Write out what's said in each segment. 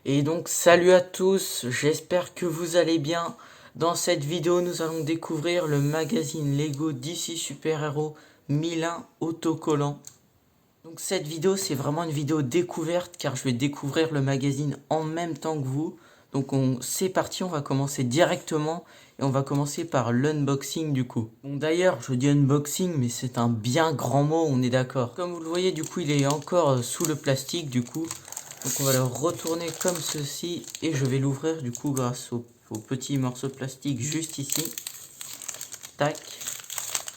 Et donc salut à tous, j'espère que vous allez bien. Dans cette vidéo nous allons découvrir le magazine Lego DC Super Hero 1001 autocollant. Donc cette vidéo c'est vraiment une vidéo découverte car je vais découvrir le magazine en même temps que vous. Donc c'est parti, on va commencer directement et on va commencer par l'unboxing du coup. Bon d'ailleurs je dis unboxing mais c'est un bien grand mot, on est d'accord. Comme vous le voyez du coup il est encore sous le plastique du coup. Donc on va le retourner comme ceci et je vais l'ouvrir du coup grâce au petit morceau de plastique juste ici. Tac.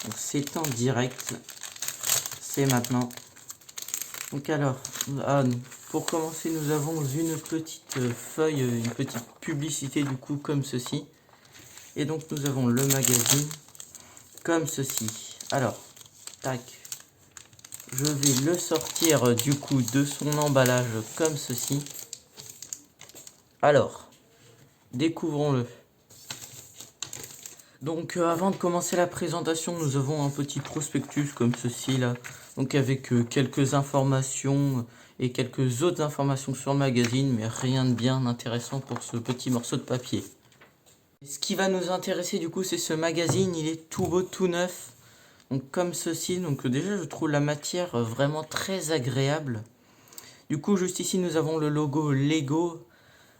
Donc c'est en direct. C'est maintenant. Donc alors, pour commencer nous avons une petite feuille, une petite publicité du coup comme ceci. Et donc nous avons le magazine comme ceci. Alors, tac. Je vais le sortir du coup de son emballage comme ceci. Alors, découvrons-le. Donc avant de commencer la présentation, nous avons un petit prospectus comme ceci là. Donc avec quelques informations et quelques autres informations sur le magazine, mais rien de bien intéressant pour ce petit morceau de papier. Ce qui va nous intéresser du coup, c'est ce magazine, il est tout beau, tout neuf. Donc comme ceci, donc déjà je trouve la matière vraiment très agréable. Du coup juste ici nous avons le logo Lego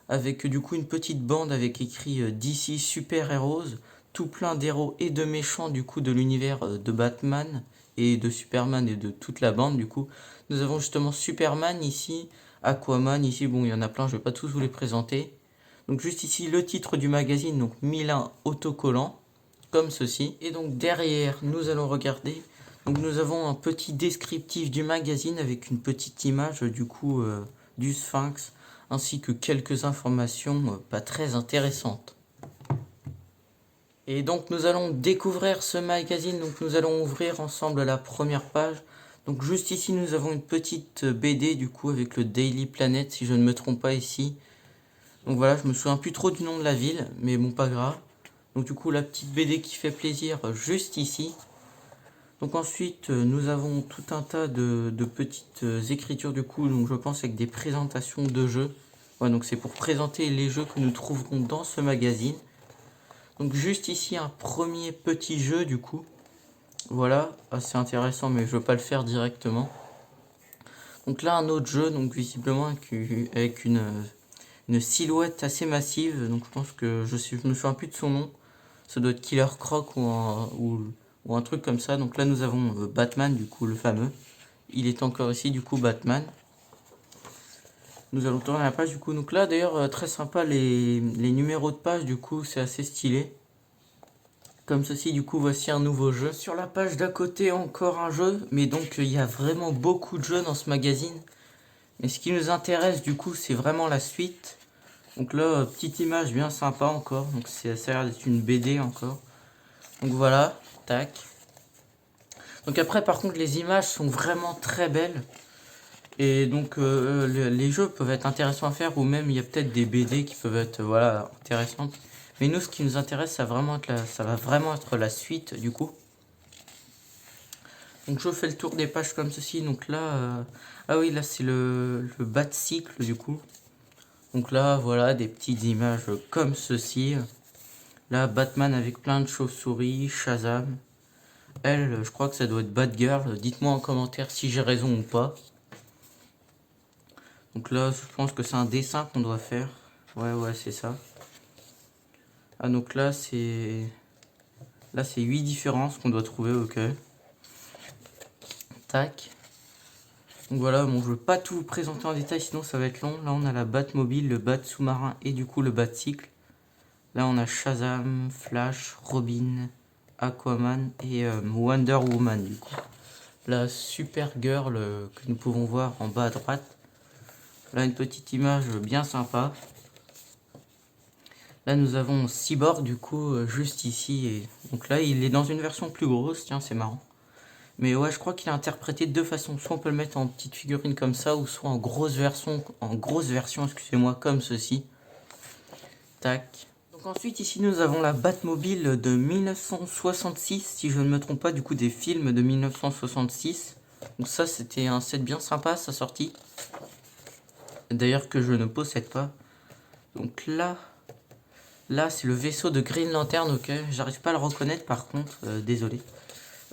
avec du coup une petite bande avec écrit DC Super Heroes, tout plein d'héros et de méchants du coup de l'univers de Batman et de Superman et de toute la bande du coup. Nous avons justement Superman ici, Aquaman ici, bon il y en a plein, je vais pas tous vous les présenter. Donc juste ici le titre du magazine, donc 1001 autocollant, comme ceci. Et donc derrière nous allons regarder, donc nous avons un petit descriptif du magazine avec une petite image du coup du Sphinx, ainsi que quelques informations pas très intéressantes. Et donc nous allons découvrir ce magazine, donc nous allons ouvrir ensemble la première page. Donc juste ici nous avons une petite BD du coup avec le Daily Planet si je ne me trompe pas ici. Donc voilà, je me souviens plus trop du nom de la ville, mais bon pas grave. Donc du coup la petite BD qui fait plaisir juste ici. Donc ensuite nous avons tout un tas de petites écritures du coup, donc je pense avec des présentations de jeux. Ouais, donc c'est pour présenter les jeux que nous trouverons dans ce magazine. Donc juste ici un premier petit jeu du coup. Voilà, assez intéressant mais je veux pas le faire directement. Donc là un autre jeu, donc visiblement avec une silhouette assez massive. Donc je pense que je me souviens plus de son nom. Ça doit être Killer Croc ou un truc comme ça. Donc là nous avons Batman du coup le fameux. Il est encore ici du coup Batman. Nous allons tourner la page du coup. Donc là d'ailleurs très sympa les numéros de page du coup c'est assez stylé. Comme ceci du coup voici un nouveau jeu. Sur la page d'à côté encore un jeu. Mais donc il y a vraiment beaucoup de jeux dans ce magazine. Mais ce qui nous intéresse du coup c'est vraiment la suite. Donc là petite image bien sympa encore. Donc ça a l'air d'être une BD encore. Donc voilà, tac. Donc après par contre les images sont vraiment très belles. Et donc les jeux peuvent être intéressants à faire ou même il y a peut-être des BD qui peuvent être voilà intéressantes. Mais nous ce qui nous intéresse ça va vraiment être la suite du coup. Donc je fais le tour des pages comme ceci. Donc là ah oui là c'est le Batcycle du coup. Donc là voilà des petites images comme ceci. Là Batman avec plein de chauves-souris, Shazam. Elle je crois que ça doit être Batgirl. Dites-moi en commentaire si j'ai raison ou pas. Donc là, je pense que c'est un dessin qu'on doit faire. Ouais, c'est ça. Ah, donc là, c'est 8 différences qu'on doit trouver, ok. Tac. Donc voilà, bon, je veux pas tout vous présenter en détail, sinon ça va être long. Là, on a la Batmobile, le Bat sous-marin et du coup le Batcycle. Là, on a Shazam, Flash, Robin, Aquaman et Wonder Woman, du coup. La Supergirl que nous pouvons voir en bas à droite. Là, une petite image bien sympa. Là, nous avons Cyborg, du coup, juste ici. Et donc là, il est dans une version plus grosse. Tiens, c'est marrant. Mais ouais, je crois qu'il est interprété de deux façons. Soit on peut le mettre en petite figurine comme ça, ou soit en grosse version, excusez-moi, comme ceci. Tac. Donc ensuite, ici, nous avons la Batmobile de 1966, si je ne me trompe pas, du coup, des films de 1966. Donc ça, c'était un set bien sympa, sa sortie. d'ailleurs que je ne possède pas. Donc là c'est le vaisseau de Green Lantern, ok. J'arrive pas à le reconnaître par contre, désolé.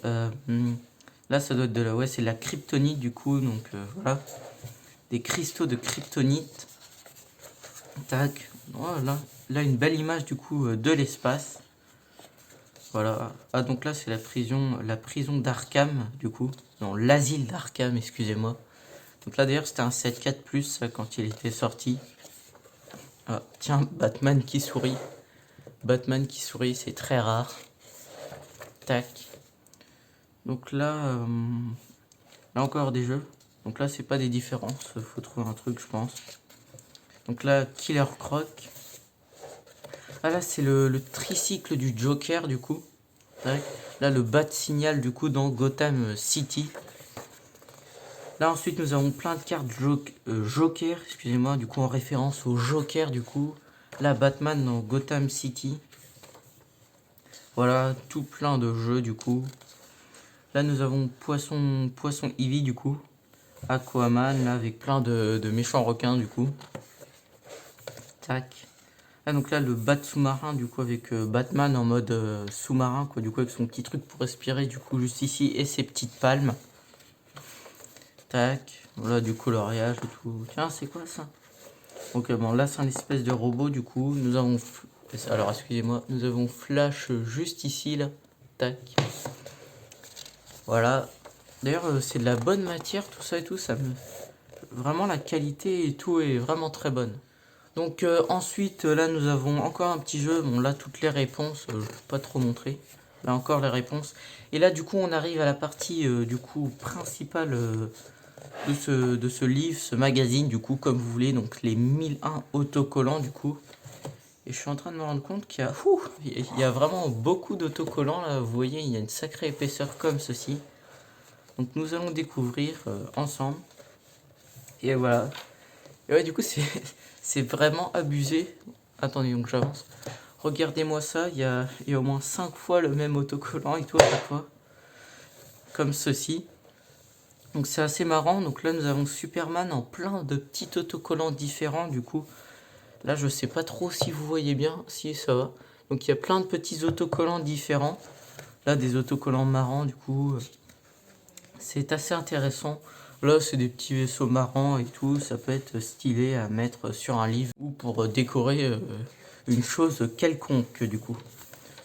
Là ça doit être de la, ouais, c'est de la kryptonite du coup, donc voilà. Des cristaux de kryptonite. Tac, voilà. Là une belle image du coup de l'espace. Voilà. Ah donc là c'est la prison d'Arkham du coup. Non, l'asile d'Arkham, excusez-moi. Donc là d'ailleurs c'était un 7.4+, quand il était sorti. Ah, tiens, Batman qui sourit. Batman qui sourit, c'est très rare. Tac. Donc là encore des jeux. Donc là c'est pas des différences, faut trouver un truc je pense. Donc là Killer Croc. Ah là c'est le tricycle du Joker du coup. Tac. Là le bat signal du coup dans Gotham City. Là ensuite nous avons plein de cartes Joker, excusez-moi, du coup en référence au Joker du coup. Là Batman dans Gotham City. Voilà, tout plein de jeux du coup. Là nous avons Poisson Ivy du coup. Aquaman là avec plein de méchants requins du coup. Tac. Là donc là le bat sous-marin du coup avec Batman en mode sous-marin quoi, du coup avec son petit truc pour respirer du coup juste ici et ses petites palmes. Tac. Voilà du coloriage et tout. Tiens c'est quoi ça? Ok bon là c'est un espèce de robot du coup. Nous avons... Alors excusez-moi, nous avons Flash juste ici là. Tac. Voilà. D'ailleurs c'est de la bonne matière tout ça et tout. Ça me... Vraiment la qualité et tout est vraiment très bonne. Donc ensuite là nous avons encore un petit jeu. Bon là toutes les réponses, je ne peux pas trop montrer. Là encore les réponses. Et là du coup on arrive à la partie du coup principale de ce livre, ce magazine du coup comme vous voulez. Donc les 1001 autocollants du coup. Et je suis en train de me rendre compte qu'il y a, il y a vraiment beaucoup d'autocollants là. Vous voyez il y a une sacrée épaisseur comme ceci. Donc nous allons découvrir ensemble. Et voilà. Et ouais du coup c'est vraiment abusé. Attendez donc j'avance. Regardez-moi ça, il y a au moins 5 fois le même autocollant et tout à chaque fois. Comme ceci. Donc c'est assez marrant. Donc là nous avons Superman en plein de petits autocollants différents du coup. Là je sais pas trop si vous voyez bien, si ça va. Donc il y a plein de petits autocollants différents. Là des autocollants marrants du coup. C'est assez intéressant. Là c'est des petits vaisseaux marrants et tout. Ça peut être stylé à mettre sur un livre ou pour décorer une chose quelconque du coup.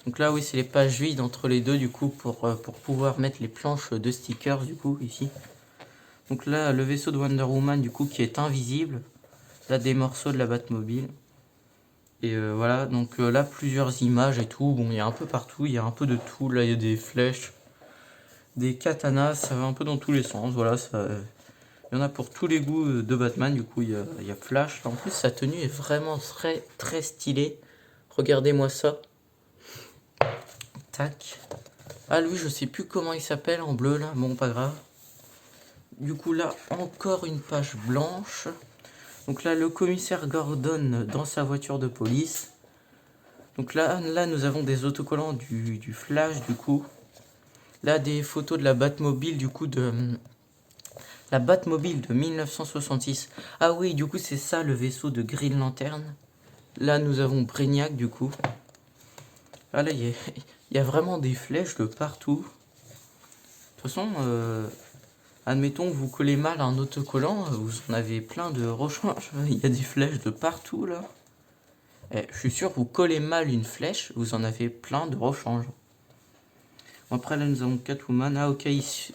Donc là oui c'est les pages vides entre les deux du coup pour pouvoir mettre les planches de stickers du coup ici. Donc là le vaisseau de Wonder Woman du coup qui est invisible. Là des morceaux de la Batmobile. Et voilà donc là plusieurs images et tout. Bon il y a un peu partout, il y a un peu de tout. Là il y a des flèches, des katanas, ça va un peu dans tous les sens. Voilà ça... Il y en a pour tous les goûts de Batman, du coup il y a Flash. En plus sa tenue est vraiment très très stylée. Regardez-moi ça. Tac. Ah lui je sais plus comment il s'appelle en bleu là, bon pas grave. Du coup là encore une page blanche. Donc là le commissaire Gordon dans sa voiture de police. Donc là nous avons des autocollants du Flash du coup. Là des photos de la Batmobile du coup de... La Batmobile de 1966. Ah oui du coup c'est ça le vaisseau de Green Lantern. Là nous avons Brainiac du coup. Ah là il y a vraiment des flèches de partout. De toute façon, admettons que vous collez mal un autocollant, vous en avez plein de rechanges. Il y a des flèches de partout là. Et je suis sûr, vous collez mal une flèche, vous en avez plein de rechanges. Bon, après là nous avons Catwoman. Ah ok,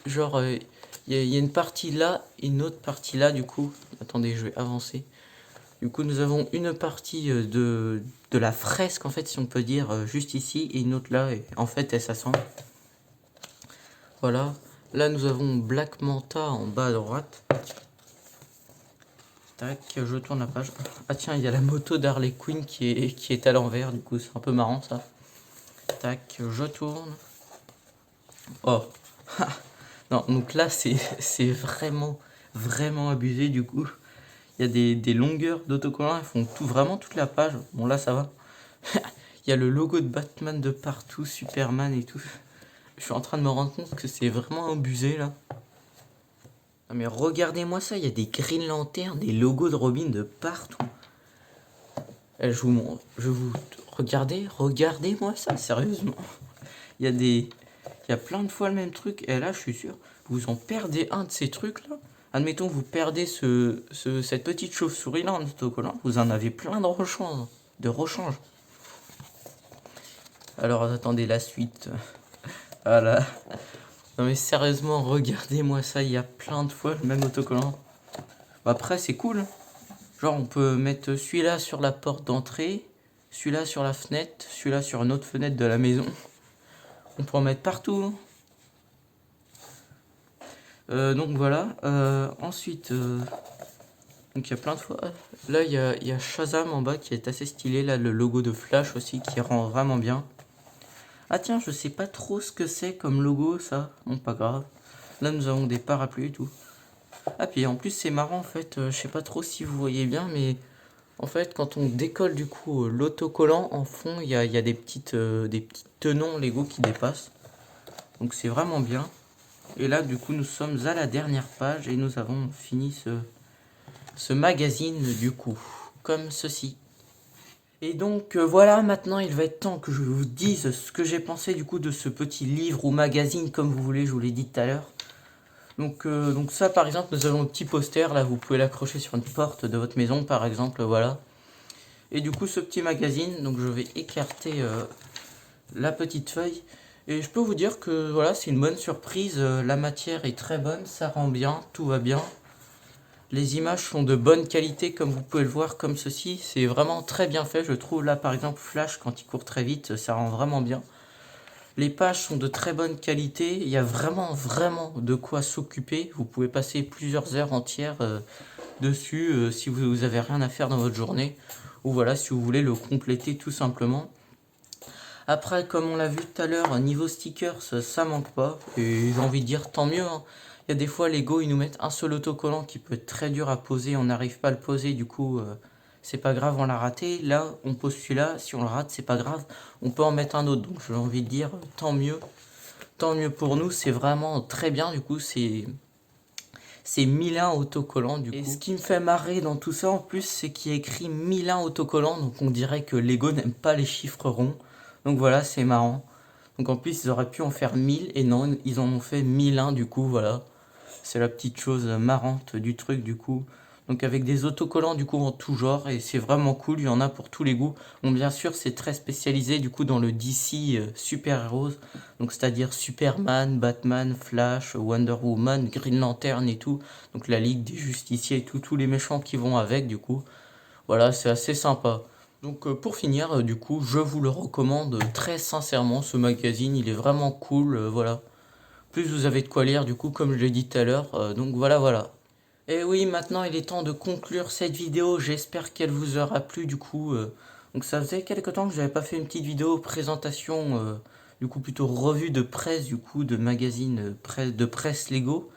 genre il y a une partie là et une autre partie là du coup. Attendez, je vais avancer. Du coup nous avons une partie de la fresque en fait si on peut dire juste ici et une autre là et en fait elle s'assemble. Voilà. Là nous avons Black Manta en bas à droite. Tac, je tourne la page. Ah tiens, il y a la moto d'Harley Quinn qui est à l'envers, du coup c'est un peu marrant ça. Tac, je tourne. Oh. Non, donc là c'est vraiment abusé du coup. Il y a des longueurs d'autocollants, elles font vraiment toute la page. Bon là ça va. Il y a le logo de Batman de partout, Superman et tout. Je suis en train de me rendre compte que c'est vraiment abusé là. Non mais regardez-moi ça, il y a des Green Lantern, des logos de Robin de partout. Je vous montre, regardez-moi ça, sérieusement. Il y a il y a plein de fois le même truc, et là je suis sûr, vous en perdez un de ces trucs là. Admettons vous perdez cette petite chauve-souris là en autocollant, vous en avez plein de rechange. Alors attendez la suite. Voilà. Non mais sérieusement, regardez-moi ça, il y a plein de fois le même autocollant. Après c'est cool. Genre on peut mettre celui-là sur la porte d'entrée, celui-là sur la fenêtre, celui-là sur une autre fenêtre de la maison. On peut en mettre partout. Donc voilà. Ensuite, donc il y a plein de fois. Là il y a Shazam en bas qui est assez stylé. Là le logo de Flash aussi qui rend vraiment bien. Ah tiens, je sais pas trop ce que c'est comme logo ça. Bon, pas grave. Là nous avons des parapluies et tout. Ah puis en plus c'est marrant en fait. Je sais pas trop si vous voyez bien, mais en fait quand on décolle du coup l'autocollant en fond, il y a des petits tenons Lego qui dépassent. Donc c'est vraiment bien. Et là du coup nous sommes à la dernière page et nous avons fini ce magazine du coup. Comme ceci. Et donc voilà, maintenant il va être temps que je vous dise ce que j'ai pensé du coup de ce petit livre ou magazine comme vous voulez, je vous l'ai dit tout à l'heure. Donc ça par exemple, nous avons un petit poster, là vous pouvez l'accrocher sur une porte de votre maison par exemple, voilà. Et du coup ce petit magazine, donc je vais écarter la petite feuille. Et je peux vous dire que voilà, c'est une bonne surprise, la matière est très bonne, ça rend bien, tout va bien. Les images sont de bonne qualité comme vous pouvez le voir comme ceci, c'est vraiment très bien fait je trouve. Là par exemple Flash quand il court très vite ça rend vraiment bien. Les pages sont de très bonne qualité, il y a vraiment de quoi s'occuper. Vous pouvez passer plusieurs heures entières dessus si vous avez rien à faire dans votre journée. Ou voilà si vous voulez le compléter tout simplement. Après comme on l'a vu tout à l'heure, niveau stickers ça manque pas. Et j'ai envie de dire tant mieux hein. Il y a des fois Lego ils nous mettent un seul autocollant qui peut être très dur à poser, on n'arrive pas à le poser du coup c'est pas grave on l'a raté. Là on pose celui-là, si on le rate c'est pas grave, on peut en mettre un autre. Donc j'ai envie de dire tant mieux pour nous, c'est vraiment très bien du coup c'est 1001 autocollants du coup. Et ce qui me fait marrer dans tout ça en plus c'est qu'il y a écrit 1001 autocollants, donc on dirait que Lego n'aime pas les chiffres ronds. Donc voilà c'est marrant. Donc en plus ils auraient pu en faire 1000 et non ils en ont fait 1001 du coup voilà. C'est la petite chose marrante du truc du coup. Donc avec des autocollants du coup en tout genre et c'est vraiment cool, il y en a pour tous les goûts. Bon bien sûr c'est très spécialisé du coup dans le DC super héros. Donc c'est-à-dire Superman, Batman, Flash, Wonder Woman, Green Lantern et tout. Donc la Ligue des Justiciers et tout, tous les méchants qui vont avec du coup. Voilà c'est assez sympa. Donc pour finir du coup je vous le recommande très sincèrement ce magazine, il est vraiment cool voilà. Plus vous avez de quoi lire du coup comme je l'ai dit tout à l'heure, donc voilà. Et oui maintenant il est temps de conclure cette vidéo, j'espère qu'elle vous aura plu du coup. Donc ça faisait quelques temps que j'avais pas fait une petite vidéo présentation, du coup plutôt revue de presse du coup de magazine de presse Lego.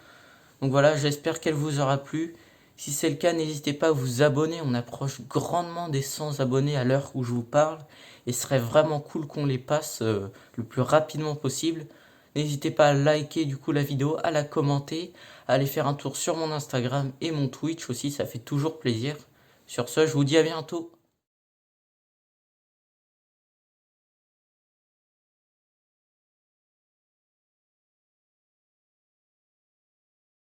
Donc voilà j'espère qu'elle vous aura plu. Si c'est le cas n'hésitez pas à vous abonner, on approche grandement des 100 abonnés à l'heure où je vous parle. Et ce serait vraiment cool qu'on les passe le plus rapidement possible. N'hésitez pas à liker du coup la vidéo, à la commenter, à aller faire un tour sur mon Instagram et mon Twitch aussi, ça fait toujours plaisir. Sur ce, je vous dis à bientôt.